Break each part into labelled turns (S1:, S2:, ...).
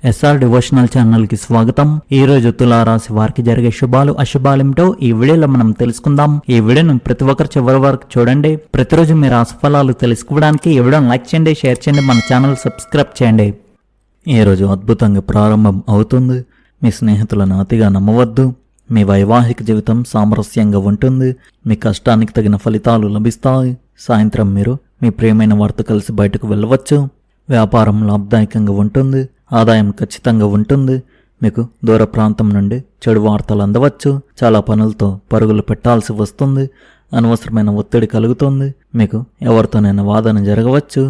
S1: SR devotional channel కి స్వాగతం. ఈ రోజు తులారాశి వారికి జరిగే శుభాలు అశుభాలేమిటో ఈ వీడియోలో మనం తెలుసుకుందాం. ఈ వీడియోను ప్రతి ఒక్కరు చివరి వరకు చూడండి. ప్రతిరోజు మీ రాశి ఫలాలు తెలుసుకోవడానికి ఈ వీడియోను లైక్ చేయండి, షేర్ చేయండి, మన ఛానల్ సబ్స్క్రైబ్ చేయండి. ఈ రోజు అద్భుతంగా ప్రారంభం అవుతుంది. మీ స్నేహితులను అతిగా నమ్మవద్దు. మీ వైవాహిక జీవితం సామరస్యంగా ఉంటుంది. మీ కష్టానికి తగిన ఫలితాలు లభిస్తాయి. సాయంత్రం మీరు మీ ప్రియమైన వారితో కలిసి బయటకు వెళ్ళవచ్చు. వ్యాపారం లాభదాయకంగా ఉంటుంది. ఆదాయం ఖచ్చితంగా ఉంటుంది. మీకు దూర ప్రాంతం నుండి చెడు వార్తలు అందవచ్చు. చాలా పనులతో పరుగులు పెట్టాల్సి వస్తుంది. అనవసరమైన ఒత్తిడి కలుగుతుంది. మీకు ఎవరితోనైనా వాదన జరగవచ్చు.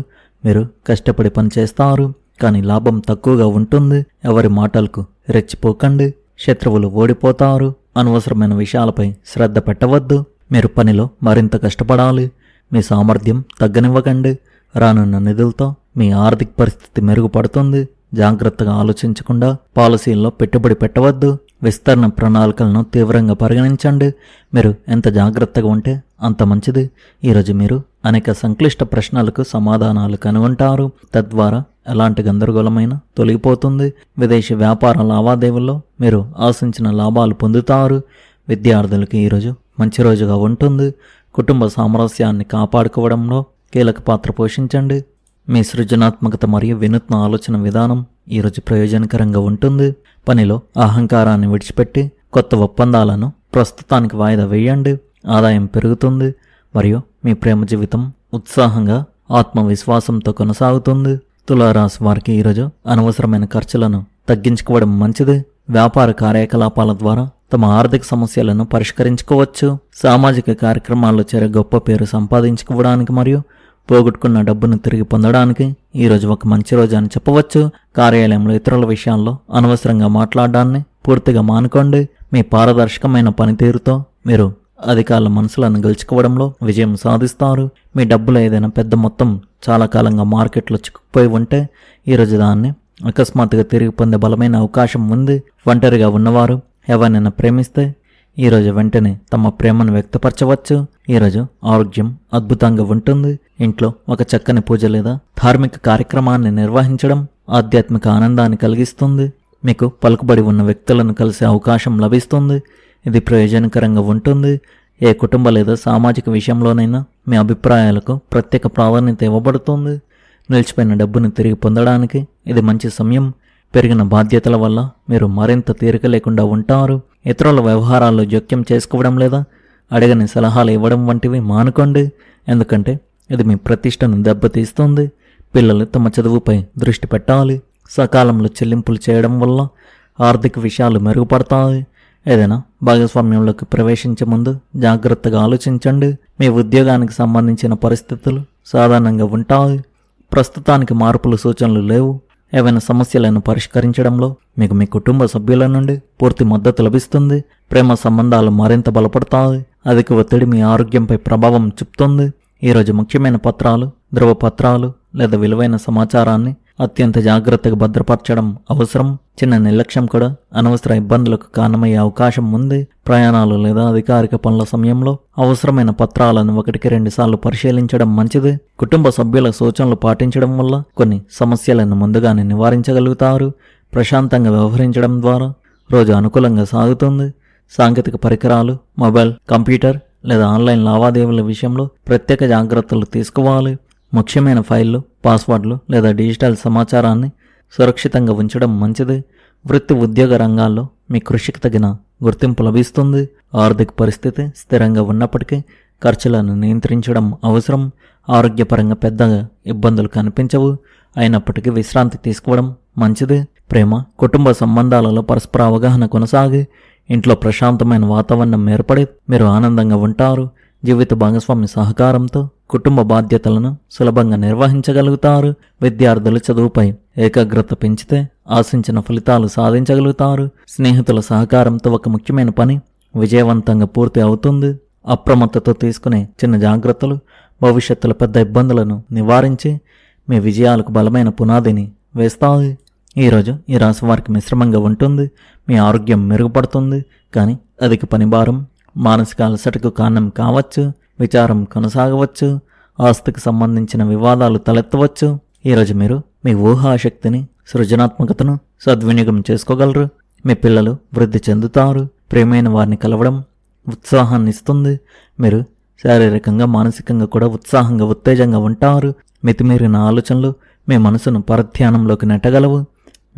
S1: మీరు కష్టపడి పనిచేస్తారు, కానీ లాభం తక్కువగా ఉంటుంది. ఎవరి మాటలకు రెచ్చిపోకండి. శత్రువులు ఓడిపోతారు. అనవసరమైన విషయాలపై శ్రద్ధ పెట్టవద్దు. మీరు పనిలో మరింత కష్టపడాలి. మీ సామర్థ్యం తగ్గనివ్వకండి. రానున్న నిధులతో మీ ఆర్థిక పరిస్థితి మెరుగుపడుతుంది. జాగ్రత్తగా ఆలోచించకుండా పాలసీల్లో పెట్టుబడి పెట్టవద్దు. విస్తరణ ప్రణాళికలను తీవ్రంగా పరిగణించండి. మీరు ఎంత జాగ్రత్తగా ఉంటే అంత మంచిది. ఈరోజు మీరు అనేక సంక్లిష్ట ప్రశ్నలకు సమాధానాలు కనుగొంటారు. తద్వారా ఎలాంటి గందరగోళమైన తొలగిపోతుంది. విదేశీ వ్యాపార లావాదేవీల్లో మీరు ఆశించిన లాభాలు పొందుతారు. విద్యార్థులకు ఈరోజు మంచి రోజుగా ఉంటుంది. కుటుంబ సామరస్యాన్ని కాపాడుకోవడంలో కీలక పాత్ర పోషించండి. మీ సృజనాత్మకత మరియు వినూత్న ఆలోచన విధానం ఈరోజు ప్రయోజనకరంగా ఉంటుంది. పనిలో అహంకారాన్ని విడిచిపెట్టి కొత్త ఒప్పందాలను ప్రస్తుతానికి వాయిదా వేయండి. ఆదాయం పెరుగుతుంది మరియు మీ ప్రేమ జీవితం ఉత్సాహంగా ఆత్మవిశ్వాసంతో కొనసాగుతుంది. తులారాశి వారికి ఈరోజు అనవసరమైన ఖర్చులను తగ్గించుకోవడం మంచిది. వ్యాపార కార్యకలాపాల ద్వారా తమ ఆర్థిక సమస్యలను పరిష్కరించుకోవచ్చు. సామాజిక కార్యక్రమాల్లో చేరే గొప్ప పేరు సంపాదించుకోవడానికి మరియు పోగొట్టుకున్న డబ్బును తిరిగి పొందడానికి ఈరోజు ఒక మంచి రోజు అని చెప్పవచ్చు. కార్యాలయంలో ఇతరుల విషయాల్లో అనవసరంగా మాట్లాడడాన్ని పూర్తిగా మానుకోండి. మీ పారదర్శకమైన పనితీరుతో మీరు అధికారుల మనసులను గెలుచుకోవడంలో విజయం సాధిస్తారు. మీ డబ్బులు ఏదైనా పెద్ద మొత్తం చాలా కాలంగా మార్కెట్లో చిక్కుపోయి ఉంటే ఈరోజు దాన్ని అకస్మాత్తుగా తిరిగి పొందే బలమైన అవకాశం ఉంది. ఒంటరిగా ఉన్నవారు ఎవరినైనా ప్రేమిస్తే ఈరోజు వెంటనే తమ ప్రేమను వ్యక్తపరచవచ్చు. ఈరోజు ఆరోగ్యం అద్భుతంగా ఉంటుంది. ఇంట్లో ఒక చక్కని పూజ లేదా ధార్మిక కార్యక్రమాన్ని నిర్వహించడం ఆధ్యాత్మిక ఆనందాన్ని కలిగిస్తుంది. మీకు పలుకుబడి ఉన్న వ్యక్తులను కలిసే అవకాశం లభిస్తుంది. ఇది ప్రయోజనకరంగా ఉంటుంది. ఏ కుటుంబ లేదా సామాజిక విషయంలోనైనా మీ అభిప్రాయాలకు ప్రత్యేక ప్రాధాన్యత ఇవ్వబడుతుంది. నిలిచిపోయిన డబ్బును తిరిగి పొందడానికి ఇది మంచి సమయం. పెరిగిన బాధ్యతల వల్ల మీరు మరింత తీరిక లేకుండా ఉంటారు. ఇతరుల వ్యవహారాల్లో జోక్యం చేసుకోవడం లేదా అడగని సలహాలు ఇవ్వడం వంటివి మానుకోండి, ఎందుకంటే ఇది మీ ప్రతిష్టను దెబ్బతీస్తుంది. పిల్లలు తమ చదువుపై దృష్టి పెట్టాలి. సకాలంలో చెల్లింపులు చేయడం వల్ల ఆర్థిక విషయాలు మెరుగుపడతాయి. ఏదైనా భాగస్వామ్యంలోకి ప్రవేశించే ముందు జాగ్రత్తగా ఆలోచించండి. మీ ఉద్యోగానికి సంబంధించిన పరిస్థితులు సాధారణంగా ఉంటాయి. ప్రస్తుతానికి మార్పులు సూచనలు లేవు. ఏవైనా సమస్యలను పరిష్కరించడంలో మీకు మీ కుటుంబ సభ్యుల నుండి పూర్తి మద్దతు లభిస్తుంది. ప్రేమ సంబంధాలు మరింత బలపడతాయి. అధిక ఒత్తిడి మీ ఆరోగ్యంపై ప్రభావం చూపుతుంది. ఈరోజు ముఖ్యమైన పత్రాలు, ధృవపత్రాలు లేదా విలువైన సమాచారాన్ని అత్యంత జాగ్రత్తగా భద్రపరచడం అవసరం. చిన్న నిర్లక్ష్యం కూడా అనవసర ఇబ్బందులకు కారణమయ్యే అవకాశం ఉంది. ప్రయాణాలు లేదా అధికారిక పనుల సమయంలో అవసరమైన పత్రాలను 1-2 సార్లు పరిశీలించడం మంచిది. కుటుంబ సభ్యుల సూచనలు పాటించడం వల్ల కొన్ని సమస్యలను ముందుగానే నివారించగలుగుతారు. ప్రశాంతంగా వ్యవహరించడం ద్వారా రోజు అనుకూలంగా సాగుతుంది. సాంకేతిక పరికరాలు, మొబైల్, కంప్యూటర్ లేదా ఆన్లైన్ లావాదేవీల విషయంలో ప్రత్యేక జాగ్రత్తలు తీసుకోవాలి. ముఖ్యమైన ఫైళ్లు, పాస్వర్డ్లు లేదా డిజిటల్ సమాచారాన్ని సురక్షితంగా ఉంచడం మంచిది. వృత్తి ఉద్యోగ రంగాల్లో మీ కృషికి తగిన గుర్తింపు లభిస్తుంది. ఆర్థిక పరిస్థితి స్థిరంగా ఉన్నప్పటికీ ఖర్చులను నియంత్రించడం అవసరం. ఆరోగ్యపరంగా పెద్దగా ఇబ్బందులు కనిపించవు, అయినప్పటికీ విశ్రాంతి తీసుకోవడం మంచిది. ప్రేమ, కుటుంబ సంబంధాలలో పరస్పర అవగాహన కొనసాగి ఇంట్లో ప్రశాంతమైన వాతావరణం ఏర్పడి మీరు ఆనందంగా ఉంటారు. జీవిత భాగస్వామి సహకారంతో కుటుంబ బాధ్యతలను సులభంగా నిర్వహించగలుగుతారు. విద్యార్థులు చదువుపై ఏకాగ్రత పెంచితే ఆశించిన ఫలితాలు సాధించగలుగుతారు. స్నేహితుల సహకారంతో ఒక ముఖ్యమైన పని విజయవంతంగా పూర్తి అవుతుంది. అప్రమత్తతో తీసుకునే చిన్న జాగ్రత్తలు భవిష్యత్తులో పెద్ద ఇబ్బందులను నివారించి మీ విజయాలకు బలమైన పునాదిని వేస్తాయి. ఈరోజు ఈ రాశి వారికి మిశ్రమంగా ఉంటుంది. మీ ఆరోగ్యం మెరుగుపడుతుంది, కానీ అధిక పనిభారం మానసిక అలసటకు కారణం కావచ్చు. విచారం కొనసాగవచ్చు. ఆస్తికి సంబంధించిన వివాదాలు తలెత్తవచ్చు. ఈరోజు మీరు మీ ఊహాశక్తిని సృజనాత్మకతను సద్వినియోగం చేసుకోగలరు. మీ పిల్లలు వృద్ధి చెందుతారు. ప్రియమైన వారిని కలవడం ఉత్సాహాన్ని ఇస్తుంది. మీరు శారీరకంగా మానసికంగా కూడా ఉత్సాహంగా ఉత్తేజంగా ఉంటారు. మితిమీరిన ఆలోచనలు మీ మనసును పరధ్యానంలోకి నెట్టగలవు.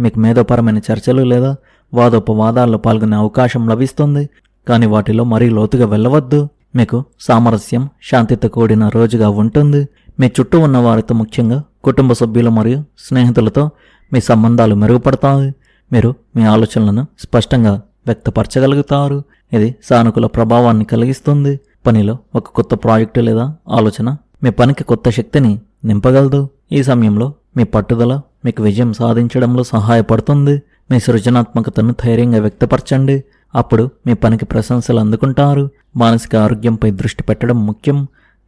S1: మీకు మేధోపరమైన చర్చలు లేదా వాదోపవాదాల్లో పాల్గొనే అవకాశం లభిస్తుంది. కానీ వాటిలో మరీ లోతుగా వెళ్ళవద్దు. మీకు సామరస్యం శాంతితో కూడిన రోజుగా ఉంటుంది. మీ చుట్టూ ఉన్న వారితో ముఖ్యంగా కుటుంబ సభ్యులు మరియు స్నేహితులతో మీ సంబంధాలు మెరుగుపడతాయి. మీరు మీ ఆలోచనలను స్పష్టంగా వ్యక్తపరచగలుగుతారు. ఇది సానుకూల ప్రభావాన్ని కలిగిస్తుంది. పనిలో ఒక కొత్త ప్రాజెక్టు లేదా ఆలోచన మీ పనికి కొత్త శక్తిని నింపగలదు. ఈ సమయంలో మీ పట్టుదల మీకు విజయం సాధించడంలో సహాయపడుతుంది. మీ సృజనాత్మకతను ధైర్యంగా వ్యక్తపరచండి. అప్పుడు మీ పనికి ప్రశంసలు అందుకుంటారు. మానసిక ఆరోగ్యంపై దృష్టి పెట్టడం ముఖ్యం.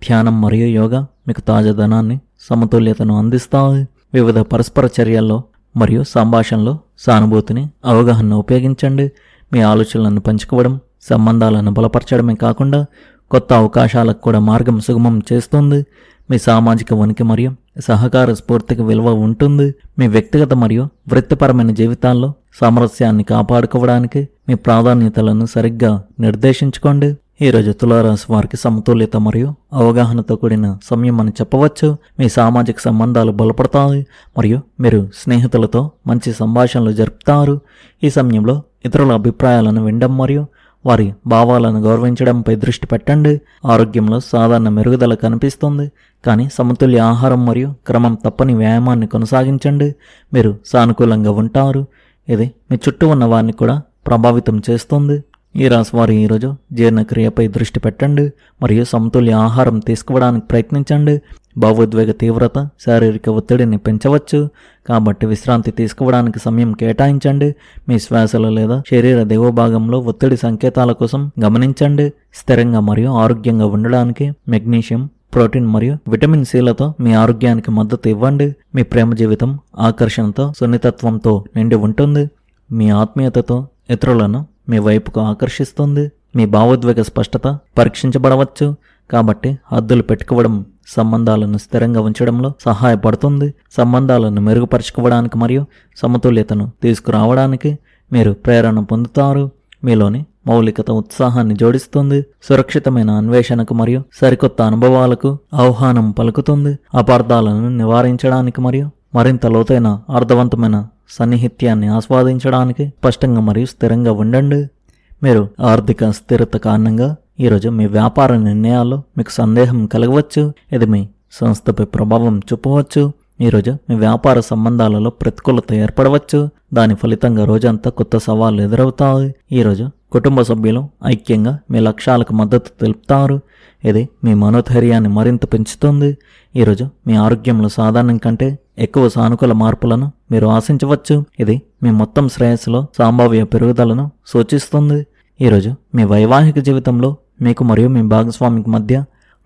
S1: ధ్యానం మరియు యోగా మీకు తాజాదనాన్ని సమతుల్యతను అందిస్తాయి. వివిధ పరస్పర చర్యల్లో మరియు సంభాషణలో సానుభూతిని అవగాహనను ఉపయోగించండి. మీ ఆలోచనలను పంచుకోవడం సంబంధాలను బలపరచడమే కాకుండా కొత్త అవకాశాలకు కూడా మార్గం సుగమం చేస్తుంది. మీ సామాజిక ఉనికి మరియు సహకార స్ఫూర్తికి విలువ ఉంటుంది. మీ వ్యక్తిగత మరియు వృత్తిపరమైన జీవితాల్లో సామరస్యాన్ని కాపాడుకోవడానికి మీ ప్రాధాన్యతలను సరిగ్గా నిర్దేశించుకోండి. ఈరోజు తులారాశి వారికి సమతుల్యత మరియు అవగాహనతో కూడిన సమయం అని చెప్పవచ్చు. మీ సామాజిక సంబంధాలు బలపడతాయి మరియు మీరు స్నేహితులతో మంచి సంభాషణలు జరుపుతారు. ఈ సమయంలో ఇతరుల అభిప్రాయాలను వినడం మరియు వారి భావాలను గౌరవించడంపై దృష్టి పెట్టండి. ఆరోగ్యంలో సాధారణ మెరుగుదల కనిపిస్తుంది. కానీ సమతుల్య ఆహారం మరియు క్రమం తప్పని వ్యాయామాన్ని కొనసాగించండి. మీరు సానుకూలంగా ఉంటారు. ఇది మీ చుట్టూ ఉన్న వారిని కూడా ప్రభావితం చేస్తుంది. ఈ రాశి వారు ఈరోజు జీర్ణక్రియపై దృష్టి పెట్టండి మరియు సమతుల్య ఆహారం తీసుకోవడానికి ప్రయత్నించండి. భావోద్వేగ తీవ్రత శారీరక ఒత్తిడిని పెంచవచ్చు. కాబట్టి విశ్రాంతి తీసుకోవడానికి సమయం కేటాయించండి. మీ శ్వాసలు లేదా శరీర దేవభాగంలో ఒత్తిడి సంకేతాల కోసం గమనించండి. స్థిరంగా మరియు ఆరోగ్యంగా ఉండడానికి మెగ్నీషియం, ప్రోటీన్ మరియు విటమిన్ సిలతో మీ ఆరోగ్యానికి మద్దతు ఇవ్వండి. మీ ప్రేమ జీవితం ఆకర్షణతో సున్నితత్వంతో నిండి ఉంటుంది. మీ ఆత్మీయతతో ఇతరులను మీ వైపుకు ఆకర్షిస్తుంది. మీ భావోద్వేగ స్పష్టత పరీక్షించబడవచ్చు. కాబట్టి హద్దులు పెట్టుకోవడం సంబంధాలను స్థిరంగా ఉంచడంలో సహాయపడుతుంది. సంబంధాలను మెరుగుపరుచుకోవడానికి మరియు సమతుల్యతను తీసుకురావడానికి మీరు ప్రేరణ పొందుతారు. మీలోని మౌలికత ఉత్సాహాన్ని జోడిస్తుంది. సురక్షితమైన అన్వేషణకు మరియు సరికొత్త అనుభవాలకు ఆహ్వానం పలుకుతుంది. అపార్థాలను నివారించడానికి మరియు మరింత లోతైన అర్థవంతమైన సన్నిహిత్యాన్ని ఆస్వాదించడానికి స్పష్టంగా మరియు స్థిరంగా ఉండండి. మీరు ఆర్థిక స్థిరత కారణంగా ఈరోజు మీ వ్యాపార నిర్ణయాల్లో మీకు సందేహం కలగవచ్చు. ఇది మీ సంస్థపై ప్రభావం చూపవచ్చు. ఈరోజు మీ వ్యాపార సంబంధాలలో ప్రతికూలత ఏర్పడవచ్చు. దాని ఫలితంగా రోజంతా కొత్త సవాళ్లు ఎదురవుతాయి. ఈరోజు కుటుంబ సభ్యులు ఐక్యంగా మీ లక్ష్యాలకు మద్దతు తెలుపుతారు. ఇది మీ మనోధైర్యాన్ని మరింత పెంచుతుంది. ఈరోజు మీ ఆరోగ్యంలో సాధారణం కంటే ఎక్కువ సానుకూల మార్పులను మీరు ఆశించవచ్చు. ఇది మీ మొత్తం శ్రేయస్సులో సంభావ్య పెరుగుదలను సూచిస్తుంది. ఈరోజు మీ వైవాహిక జీవితంలో మీకు మరియు మీ భాగస్వామికి మధ్య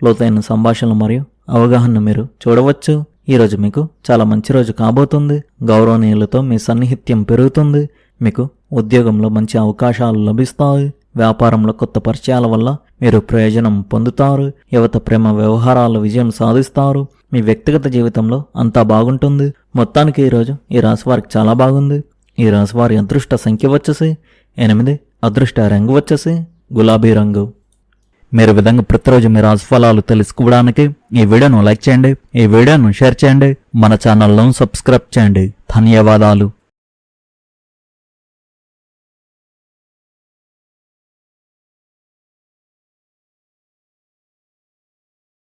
S1: లోతైన సంభాషణలు మరియు అవగాహన మీరు చూడవచ్చు. ఈరోజు మీకు చాలా మంచి రోజు కాబోతుంది. గౌరవనీయులతో మీ సన్నిహిత్యం పెరుగుతుంది. మీకు ఉద్యోగంలో మంచి అవకాశాలు లభిస్తాయి. వ్యాపారంలో కొత్త పరిచయాల వల్ల మీరు ప్రయోజనం పొందుతారు. యువత ప్రేమ వ్యవహారాల విజయం సాధిస్తారు. మీ వ్యక్తిగత జీవితంలో అంతా బాగుంటుంది. మొత్తానికి ఈరోజు ఈ రాశి వారికి చాలా బాగుంది. ఈ రాశి వారి అదృష్ట సంఖ్య వచ్చేసి 8. అదృష్ట రంగు వచ్చేసి గులాబీ రంగు. మీరు విధంగా ప్రతిరోజు మీ రాశి ఫలాలు తెలుసుకోవడానికి ఈ వీడియోను లైక్ చేయండి, ఈ వీడియోను షేర్ చేయండి, మన ఛానల్ను సబ్స్క్రైబ్ చేయండి. ధన్యవాదాలు.